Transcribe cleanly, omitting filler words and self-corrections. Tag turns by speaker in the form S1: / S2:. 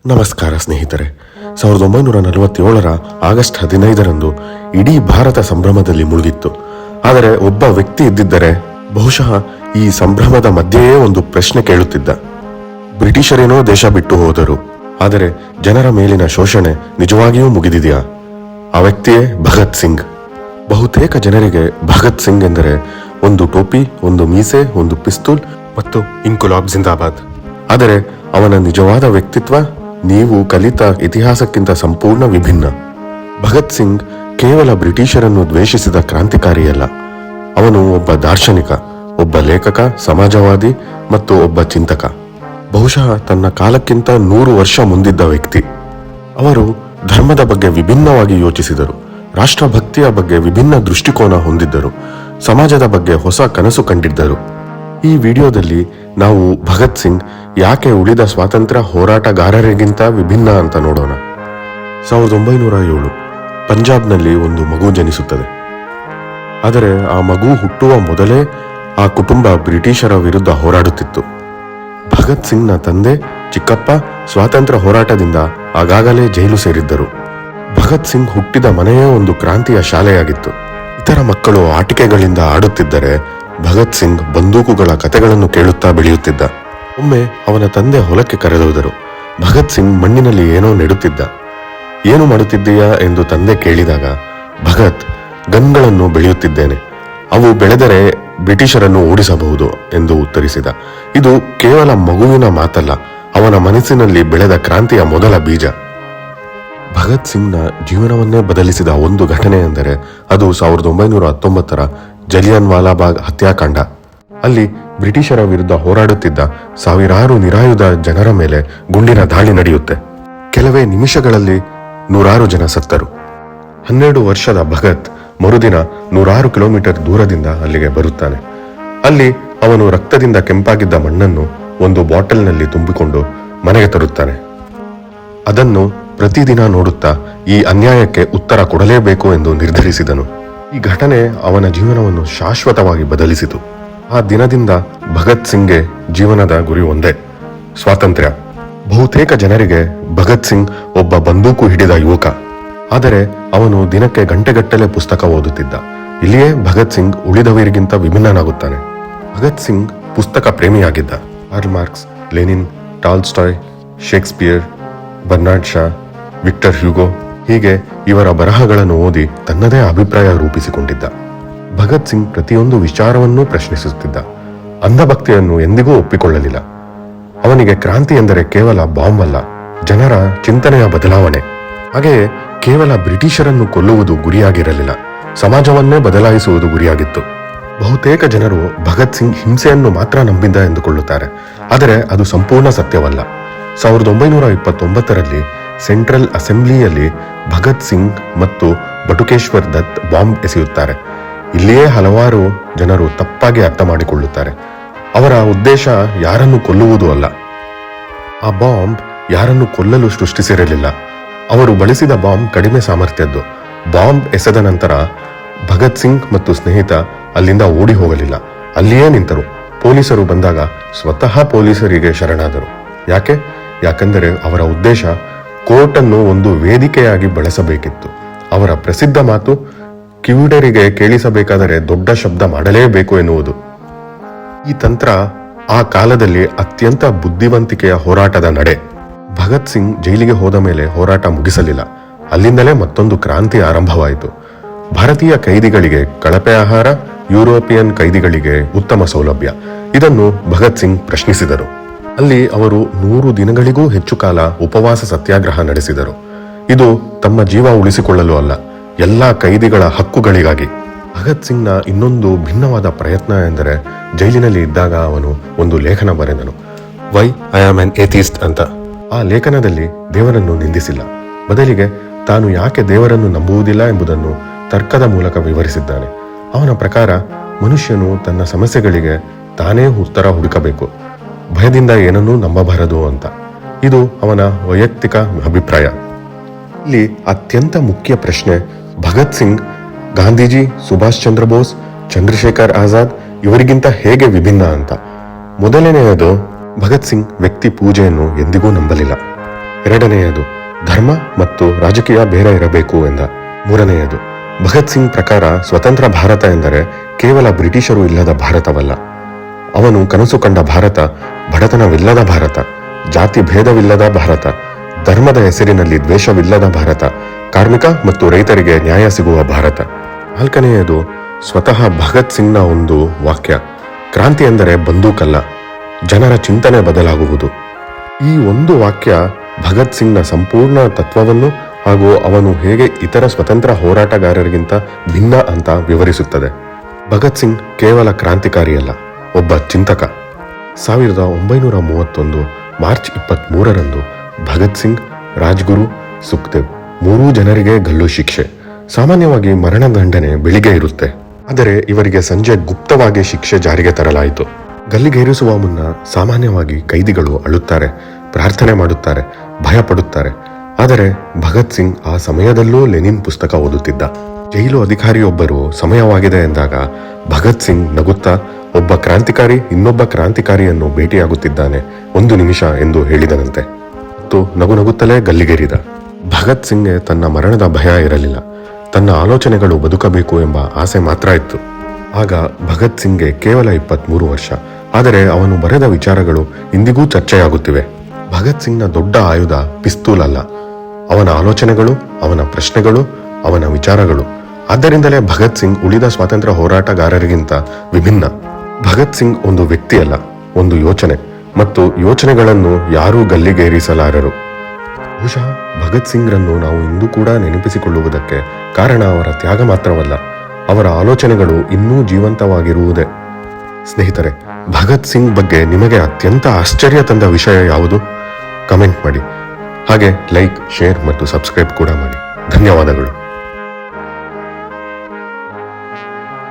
S1: ನಮಸ್ಕಾರ ಸ್ನೇಹಿತರೆ. 1947ರ ಆಗಸ್ಟ್ 15ರಂದು ಇಡೀ ಭಾರತ ಸಂಭ್ರಮದಲ್ಲಿ ಮುಳುಗಿತ್ತು. ಆದರೆ ಒಬ್ಬ ವ್ಯಕ್ತಿ ಇದ್ದಿದ್ದರೆ ಬಹುಶಃ ಈ ಸಂಭ್ರಮದ ಮಧ್ಯೆಯೇ ಒಂದು ಪ್ರಶ್ನೆ ಕೇಳುತ್ತಿದ್ದ. ಬ್ರಿಟಿಷರೇನೋ ದೇಶ ಬಿಟ್ಟು ಹೋದರು, ಆದರೆ ಜನರ ಮೇಲಿನ ಶೋಷಣೆ ನಿಜವಾಗಿಯೂ ಮುಗಿದಿದೆಯಾ? ಆ ವ್ಯಕ್ತಿಯೇ ಭಗತ್ ಸಿಂಗ್. ಬಹುತೇಕ ಜನರಿಗೆ ಭಗತ್ ಸಿಂಗ್ ಎಂದರೆ ಒಂದು ಟೋಪಿ, ಒಂದು ಮೀಸೆ, ಒಂದು ಪಿಸ್ತೂಲ್ ಮತ್ತು ಇನ್ಕುಲಾಬ್ ಜಿಂದಾಬಾದ್. ಆದರೆ ಅವನ ನಿಜವಾದ ವ್ಯಕ್ತಿತ್ವ ನೀವು ಕಲಿತ ಇತಿಹಾಸಕ್ಕಿಂತ ಸಂಪೂರ್ಣ ವಿಭಿನ್ನ. ಭಗತ್ ಸಿಂಗ್ ಕೇವಲ ಬ್ರಿಟಿಷರನ್ನು ದ್ವೇಷಿಸಿದ ಕ್ರಾಂತಿಕಾರಿಯಲ್ಲ. ಅವನು ಒಬ್ಬ ದಾರ್ಶನಿಕ, ಒಬ್ಬ ಲೇಖಕ, ಸಮಾಜವಾದಿ ಮತ್ತು ಒಬ್ಬ ಚಿಂತಕ. ಬಹುಶಃ ತನ್ನ ಕಾಲಕ್ಕಿಂತ 100 ವರ್ಷ ಮುಂದಿದ್ದ ವ್ಯಕ್ತಿ. ಅವರು ಧರ್ಮದ ಬಗ್ಗೆ ವಿಭಿನ್ನವಾಗಿ ಯೋಚಿಸಿದರು, ರಾಷ್ಟ್ರಭಕ್ತಿಯ ಬಗ್ಗೆ ವಿಭಿನ್ನ ದೃಷ್ಟಿಕೋನ ಹೊಂದಿದ್ದರು, ಸಮಾಜದ ಬಗ್ಗೆ ಹೊಸ ಕನಸು ಕಂಡಿದ್ದರು. ಈ ವಿಡಿಯೋದಲ್ಲಿ ನಾವು ಭಗತ್ ಸಿಂಗ್ ಯಾಕೆ ಉಳಿದ ಸ್ವಾತಂತ್ರ್ಯ ಹೋರಾಟಗಾರರಿಗಿಂತ ವಿಭಿನ್ನ ಅಂತ ನೋಡೋಣ. 1907 ಪಂಜಾಬ್ನಲ್ಲಿ ಒಂದು ಮಗು ಜನಿಸುತ್ತದೆ. ಆದರೆ ಆ ಮಗು ಹುಟ್ಟುವ ಮೊದಲೇ ಆ ಕುಟುಂಬ ಬ್ರಿಟಿಷರ ವಿರುದ್ಧ ಹೋರಾಡುತ್ತಿತ್ತು. ಭಗತ್ ಸಿಂಗ್ನ ತಂದೆ, ಚಿಕ್ಕಪ್ಪ ಸ್ವಾತಂತ್ರ್ಯ ಹೋರಾಟದಿಂದ ಆಗಾಗಲೇ ಜೈಲು ಸೇರಿದ್ದರು. ಭಗತ್ ಸಿಂಗ್ ಹುಟ್ಟಿದ ಮನೆಯೇ ಒಂದು ಕ್ರಾಂತಿಯ ಶಾಲೆಯಾಗಿತ್ತು. ಇತರ ಮಕ್ಕಳು ಆಟಿಕೆಗಳಿಂದ ಆಡುತ್ತಿದ್ದರೆ ಭಗತ್ ಸಿಂಗ್ ಬಂದೂಕುಗಳ ಕತೆಗಳನ್ನು ಕೇಳುತ್ತಾ ಬೆಳೆಯುತ್ತಿದ್ದ. ಒಮ್ಮೆ ಅವನ ತಂದೆ ಹೊಲಕ್ಕೆ ಕರೆದೊಯ್ದರು. ಭಗತ್ ಸಿಂಗ್ ಮಣ್ಣಿನಲ್ಲಿ ಏನೋ ನೆಡುತ್ತಿದ್ದ. ಏನು ಮಾಡುತ್ತಿದ್ದೀಯಾ ಎಂದು ತಂದೆ ಕೇಳಿದಾಗ ಭಗತ್, ಗನ್ಗಳನ್ನು ಬೆಳೆಯುತ್ತಿದ್ದೇನೆ, ಅವು ಬೆಳೆದರೆ ಬ್ರಿಟಿಷರನ್ನು ಓಡಿಸಬಹುದು ಎಂದು ಉತ್ತರಿಸಿದ. ಇದು ಕೇವಲ ಮಗುವಿನ ಮಾತಲ್ಲ, ಅವನ ಮನಸ್ಸಿನಲ್ಲಿ ಬೆಳೆದ ಕ್ರಾಂತಿಯ ಮೊದಲ ಬೀಜ. ಭಗತ್ ಸಿಂಗ್ನ ಜೀವನವನ್ನೇ ಬದಲಿಸಿದ ಒಂದು ಘಟನೆ ಎಂದರೆ ಅದು 1919ರ ಜಲಿಯನ್ ವಾಲಾಬಾಗ್ ಹತ್ಯಾಕಾಂಡ. ಅಲ್ಲಿ ಬ್ರಿಟಿಷರ ವಿರುದ್ಧ ಹೋರಾಡುತ್ತಿದ್ದ ಸಾವಿರಾರು ನಿರಾಯುಧ ಜನರ ಮೇಲೆ ಗುಂಡಿನ ದಾಳಿ ನಡೆಯುತ್ತೆ. ಕೆಲವೇ ನಿಮಿಷಗಳಲ್ಲಿ 100 ಜನ ಸತ್ತರು. 12 ವರ್ಷದ ಭಗತ್ ಮರುದಿನ 106 ಕಿಲೋಮೀಟರ್ ದೂರದಿಂದ ಅಲ್ಲಿಗೆ ಬರುತ್ತಾನೆ. ಅಲ್ಲಿ ಅವನು ರಕ್ತದಿಂದ ಕೆಂಪಾಗಿದ್ದ ಮಣ್ಣನ್ನು ಒಂದು ಬಾಟಲ್ನಲ್ಲಿ ತುಂಬಿಕೊಂಡು ಮನೆಗೆ ತರುತ್ತಾನೆ. ಅದನ್ನು ಪ್ರತಿದಿನ ನೋಡುತ್ತಾ ಈ ಅನ್ಯಾಯಕ್ಕೆ ಉತ್ತರ ಕೊಡಲೇಬೇಕು ಎಂದು ನಿರ್ಧರಿಸಿದನು. ಈ ಘಟನೆ ಅವನ ಜೀವನವನ್ನು ಶಾಶ್ವತವಾಗಿ ಬದಲಿಸಿತು. ಆ ದಿನದಿಂದ ಭಗತ್ ಸಿಂಗ್ಗೆ ಜೀವನದ ಗುರಿ ಒಂದೇ, ಸ್ವಾತಂತ್ರ್ಯ. ಬಹುತೇಕ ಜನರಿಗೆ ಭಗತ್ ಸಿಂಗ್ ಒಬ್ಬ ಬಂದೂಕು ಹಿಡಿದ ಯುವಕ. ಆದರೆ ಅವನು ದಿನಕ್ಕೆ ಗಂಟೆಗಟ್ಟಲೆ ಪುಸ್ತಕ ಓದುತ್ತಿದ್ದ. ಇಲ್ಲಿಯೇ ಭಗತ್ ಸಿಂಗ್ ಉಳಿದವರಿಗಿಂತ ವಿಭಿನ್ನನಾಗುತ್ತಾನೆ. ಭಗತ್ ಸಿಂಗ್ ಪುಸ್ತಕ ಪ್ರೇಮಿಯಾಗಿದ್ದ. Karl Marx, Lenin, Tolstoy, Shakespeare, Bernard Shaw, Victor Hugo, ಹೀಗೆ ಇವರ ಬರಹಗಳನ್ನು ಓದಿ ತನ್ನದೇ ಅಭಿಪ್ರಾಯ ರೂಪಿಸಿಕೊಂಡಿದ್ದ. ಭಗತ್ ಸಿಂಗ್ ಪ್ರತಿಯೊಂದು ವಿಚಾರವನ್ನೂ ಪ್ರಶ್ನಿಸುತ್ತಿದ್ದ. ಅಂಧಭಕ್ತಿಯನ್ನು ಎಂದಿಗೂ ಒಪ್ಪಿಕೊಳ್ಳಲಿಲ್ಲ. ಅವನಿಗೆ ಕ್ರಾಂತಿ ಎಂದರೆ ಕೇವಲ ಬಾಂಬ್ ಅಲ್ಲ, ಜನರ ಚಿಂತನೆಯ ಬದಲಾವಣೆ. ಹಾಗೆಯೇ ಕೇವಲ ಬ್ರಿಟಿಷರನ್ನು ಕೊಲ್ಲುವುದು ಗುರಿಯಾಗಿರಲಿಲ್ಲ, ಸಮಾಜವನ್ನೇ ಬದಲಾಯಿಸುವುದು ಗುರಿಯಾಗಿತ್ತು. ಬಹುತೇಕ ಜನರು ಭಗತ್ ಸಿಂಗ್ ಹಿಂಸೆಯನ್ನು ಮಾತ್ರ ನಂಬಿದ್ದ ಎಂದುಕೊಳ್ಳುತ್ತಾರೆ, ಆದರೆ ಅದು ಸಂಪೂರ್ಣ ಸತ್ಯವಲ್ಲ. 1929ರಲ್ಲಿ ಸೆಂಟ್ರಲ್ ಅಸೆಂಬ್ಲಿಯಲ್ಲಿ ಭಗತ್ ಸಿಂಗ್ ಮತ್ತು ಬಟುಕೇಶ್ವರ್ ದತ್ ಬಾಂಬ್ ಎಸೆಯುತ್ತಾರೆ. ಇಲ್ಲಿಯೇ ಹಲವಾರು ಜನರು ತಪ್ಪಾಗಿ ಅರ್ಥ ಮಾಡಿಕೊಳ್ಳುತ್ತಾರೆ. ಅವರ ಉದ್ದೇಶ ಯಾರನ್ನು ಕೊಲ್ಲುವುದು ಅಲ್ಲ. ಆ ಬಾಂಬ್ ಯಾರನ್ನು ಕೊಲ್ಲಲು ಸೃಷ್ಟಿಸಿರಲಿಲ್ಲ. ಅವರು ಬಳಸಿದ ಬಾಂಬ್ ಕಡಿಮೆ ಸಾಮರ್ಥ್ಯದ್ದು. ಬಾಂಬ್ ಎಸೆದ ನಂತರ ಭಗತ್ ಸಿಂಗ್ ಮತ್ತು ಸ್ನೇಹಿತ ಅಲ್ಲಿಂದ ಓಡಿ ಹೋಗಲಿಲ್ಲ, ಅಲ್ಲಿಯೇ ನಿಂತರು. ಪೊಲೀಸರು ಬಂದಾಗ ಸ್ವತಃ ಪೊಲೀಸರಿಗೆ ಶರಣಾದರು. ಯಾಕೆಂದರೆ ಅವರ ಉದ್ದೇಶ ಕೋರ್ಟ್ ಅನ್ನು ಒಂದು ವೇದಿಕೆಯಾಗಿ ಬಳಸಬೇಕಿತ್ತು. ಅವರ ಪ್ರಸಿದ್ಧ ಮಾತು, ಕಿವುಡರಿಗೆ ಕೇಳಿಸಬೇಕಾದರೆ ದೊಡ್ಡ ಶಬ್ದ ಮಾಡಲೇಬೇಕು ಎನ್ನುವುದು. ಈ ತಂತ್ರ ಆ ಕಾಲದಲ್ಲಿ ಅತ್ಯಂತ ಬುದ್ಧಿವಂತಿಕೆಯ ಹೋರಾಟದ ನಡೆ. ಭಗತ್ ಸಿಂಗ್ ಜೈಲಿಗೆ ಹೋದ ಮೇಲೆ ಹೋರಾಟ ಮುಗಿಸಲಿಲ್ಲ. ಅಲ್ಲಿಂದಲೇ ಮತ್ತೊಂದು ಕ್ರಾಂತಿ ಆರಂಭವಾಯಿತು. ಭಾರತೀಯ ಕೈದಿಗಳಿಗೆ ಕಳಪೆ ಆಹಾರ, ಯುರೋಪಿಯನ್ ಕೈದಿಗಳಿಗೆ ಉತ್ತಮ ಸೌಲಭ್ಯ, ಇದನ್ನು ಭಗತ್ ಸಿಂಗ್ ಪ್ರಶ್ನಿಸಿದರು. ಅಲ್ಲಿ ಅವರು 100 ದಿನಗಳಿಗೂ ಹೆಚ್ಚು ಕಾಲ ಉಪವಾಸ ಸತ್ಯಾಗ್ರಹ ನಡೆಸಿದರು. ಇದು ತಮ್ಮ ಜೀವ ಉಳಿಸಿಕೊಳ್ಳಲು ಅಲ್ಲ, ಎಲ್ಲಾ ಕೈದಿಗಳ ಹಕ್ಕುಗಳಿಗಾಗಿ. ಭಗತ್ ಸಿಂಗ್ನ ಇನ್ನೊಂದು ಭಿನ್ನವಾದ ಪ್ರಯತ್ನ ಎಂದರೆ ಜೈಲಿನಲ್ಲಿ ಇದ್ದಾಗ ಅವನು ಒಂದು ಲೇಖನ ಬರೆದನು, ವೈ ಐ ಆಮ್ ಆನ್ ಏಥಿಸ್ಟ್ ಅಂತ. ಆ ಲೇಖನದಲ್ಲಿ ದೇವರನ್ನು ನಿಂದಿಸಿಲ್ಲ, ಬದಲಿಗೆ ತಾನು ಯಾಕೆ ದೇವರನ್ನು ನಂಬುವುದಿಲ್ಲ ಎಂಬುದನ್ನು ತರ್ಕದ ಮೂಲಕ ವಿವರಿಸಿದ್ದಾನೆ. ಅವನ ಪ್ರಕಾರ ಮನುಷ್ಯನು ತನ್ನ ಸಮಸ್ಯೆಗಳಿಗೆ ತಾನೇ ಉತ್ತರ ಹುಡುಕಬೇಕು, ಭಯದಿಂದ ಏನನ್ನೂ ನಂಬಬಾರದು ಅಂತ. ಇದು ಅವನ ವೈಯಕ್ತಿಕ ಅಭಿಪ್ರಾಯ. ಇಲ್ಲಿ ಅತ್ಯಂತ ಮುಖ್ಯ ಪ್ರಶ್ನೆ, ಭಗತ್ ಸಿಂಗ್ ಗಾಂಧೀಜಿ, ಸುಭಾಷ್ ಚಂದ್ರ ಬೋಸ್, ಚಂದ್ರಶೇಖರ್ ಆಜಾದ್ ಇವರಿಗಿಂತ ಹೇಗೆ ವಿಭಿನ್ನ ಅಂತ. ಮೊದಲನೆಯದು, ಭಗತ್ ಸಿಂಗ್ ವ್ಯಕ್ತಿ ಪೂಜೆಯನ್ನು ಎಂದಿಗೂ ನಂಬಲಿಲ್ಲ. ಎರಡನೆಯದು, ಧರ್ಮ ಮತ್ತು ರಾಜಕೀಯ ಬೇರೆ ಇರಬೇಕು ಎಂದ. ಮೂರನೆಯದು, ಭಗತ್ ಸಿಂಗ್ ಪ್ರಕಾರ ಸ್ವತಂತ್ರ ಭಾರತ ಎಂದರೆ ಕೇವಲ ಬ್ರಿಟಿಷರು ಇಲ್ಲದ ಭಾರತವಲ್ಲ. ಅವನು ಕನಸು ಕಂಡ ಭಾರತ ಬಡತನವಿಲ್ಲದ ಭಾರತ, ಜಾತಿ ಭೇದವಿಲ್ಲದ ಭಾರತ, ಧರ್ಮದ ಹೆಸರಿನಲ್ಲಿ ದ್ವೇಷವಿಲ್ಲದ ಭಾರತ, ಕಾರ್ಮಿಕ ಮತ್ತು ರೈತರಿಗೆ ನ್ಯಾಯ ಸಿಗುವ ಭಾರತ. ನಾಲ್ಕನೆಯದು, ಸ್ವತಃ ಭಗತ್ ಸಿಂಗ್ನ ಒಂದು ವಾಕ್ಯ, ಕ್ರಾಂತಿ ಎಂದರೆ ಬಂದೂಕಲ್ಲ, ಜನರ ಚಿಂತನೆ ಬದಲಾಗುವುದು. ಈ ಒಂದು ವಾಕ್ಯ ಭಗತ್ ಸಿಂಗ್ನ ಸಂಪೂರ್ಣ ತತ್ವವನ್ನು ಹಾಗೂ ಅವನು ಹೇಗೆ ಇತರ ಸ್ವತಂತ್ರ ಹೋರಾಟಗಾರರಿಗಿಂತ ಭಿನ್ನ ಅಂತ ವಿವರಿಸುತ್ತದೆ. ಭಗತ್ ಸಿಂಗ್ ಕೇವಲ ಕ್ರಾಂತಿಕಾರಿಯಲ್ಲ, ಒಬ್ಬ ಚಿಂತಕ. 1931 ಮಾರ್ಚ್ 23ರಂದು ಭಗತ್ ಸಿಂಗ್, ರಾಜ್ಗುರು, ಸುಖ್ದೇವ್ ಮೂರೂ ಜನರಿಗೆ ಗಲ್ಲು ಶಿಕ್ಷೆ. ಸಾಮಾನ್ಯವಾಗಿ ಮರಣದಂಡನೆ ಬೆಳಿಗ್ಗೆ ಇರುತ್ತೆ, ಆದರೆ ಇವರಿಗೆ ಸಂಜೆ ಗುಪ್ತವಾಗಿ ಶಿಕ್ಷೆ ಜಾರಿಗೆ ತರಲಾಯಿತು. ಗಲ್ಲಿಗೇರಿಸುವ ಮುನ್ನ ಸಾಮಾನ್ಯವಾಗಿ ಕೈದಿಗಳು ಅಳುತ್ತಾರೆ, ಪ್ರಾರ್ಥನೆ ಮಾಡುತ್ತಾರೆ, ಭಯ ಪಡುತ್ತಾರೆ. ಆದರೆ ಭಗತ್ ಸಿಂಗ್ ಆ ಸಮಯದಲ್ಲೂ ಲೆನಿನ್ ಪುಸ್ತಕ ಓದುತ್ತಿದ್ದ. ಜೈಲು ಅಧಿಕಾರಿಯೊಬ್ಬರು ಸಮಯವಾಗಿದೆ ಎಂದಾಗ ಭಗತ್ ಸಿಂಗ್ ನಗುತ್ತಾ, ಒಬ್ಬ ಕ್ರಾಂತಿಕಾರಿ ಇನ್ನೊಬ್ಬ ಕ್ರಾಂತಿಕಾರಿಯನ್ನು ಭೇಟಿಯಾಗುತ್ತಿದ್ದಾನೆ, 1 ನಿಮಿಷ ಎಂದು ಹೇಳಿದನಂತೆ ಮತ್ತು ನಗುನಗುತ್ತಲೇ ಗಲ್ಲಿಗೇರಿದ. ಭಗತ್ ಸಿಂಗ್ಗೆ ತನ್ನ ಮರಣದ ಭಯ ಇರಲಿಲ್ಲ, ತನ್ನ ಆಲೋಚನೆಗಳು ಬದುಕಬೇಕು ಎಂಬ ಆಸೆ ಮಾತ್ರ ಇತ್ತು. ಆಗ ಭಗತ್ ಸಿಂಗ್ಗೆ ಕೇವಲ 23 ವರ್ಷ, ಆದರೆ ಅವನು ಬರೆದ ವಿಚಾರಗಳು ಇಂದಿಗೂ ಚರ್ಚೆಯಾಗುತ್ತಿವೆ. ಭಗತ್ ಸಿಂಗ್ನ ದೊಡ್ಡ ಆಯುಧ ಪಿಸ್ತೂಲ್ ಅಲ್ಲ, ಅವನ ಆಲೋಚನೆಗಳು, ಅವನ ಪ್ರಶ್ನೆಗಳು, ಅವನ ವಿಚಾರಗಳು. ಆದ್ದರಿಂದಲೇ ಭಗತ್ ಸಿಂಗ್ ಉಳಿದ ಸ್ವಾತಂತ್ರ್ಯ ಹೋರಾಟಗಾರರಿಗಿಂತ ವಿಭಿನ್ನ. ಭಗತ್ ಸಿಂಗ್ ಒಂದು ವ್ಯಕ್ತಿಯಲ್ಲ, ಒಂದು ಯೋಚನೆ, ಮತ್ತು ಯೋಚನೆಗಳನ್ನು ಯಾರೂ ಗಲ್ಲಿಗೇರಿಸಲಾರರು. ಬಹುಶಃ ಭಗತ್ ಸಿಂಗ್ರನ್ನು ನಾವು ಇಂದು ಕೂಡ ನೆನಪಿಸಿಕೊಳ್ಳುವುದಕ್ಕೆ ಕಾರಣ ಅವರ ತ್ಯಾಗ ಮಾತ್ರವಲ್ಲ, ಅವರ ಆಲೋಚನೆಗಳು ಇನ್ನೂ ಜೀವಂತವಾಗಿರುವುದೇ. ಸ್ನೇಹಿತರೆ, ಭಗತ್ ಸಿಂಗ್ ಬಗ್ಗೆ ನಿಮಗೆ ಅತ್ಯಂತ ಆಶ್ಚರ್ಯ ತಂದ ವಿಷಯ ಯಾವುದು? ಕಮೆಂಟ್ ಮಾಡಿ. ಹಾಗೆ ಲೈಕ್, ಶೇರ್ ಮತ್ತು ಸಬ್ಸ್ಕ್ರೈಬ್ ಕೂಡ ಮಾಡಿ. ಧನ್ಯವಾದಗಳು.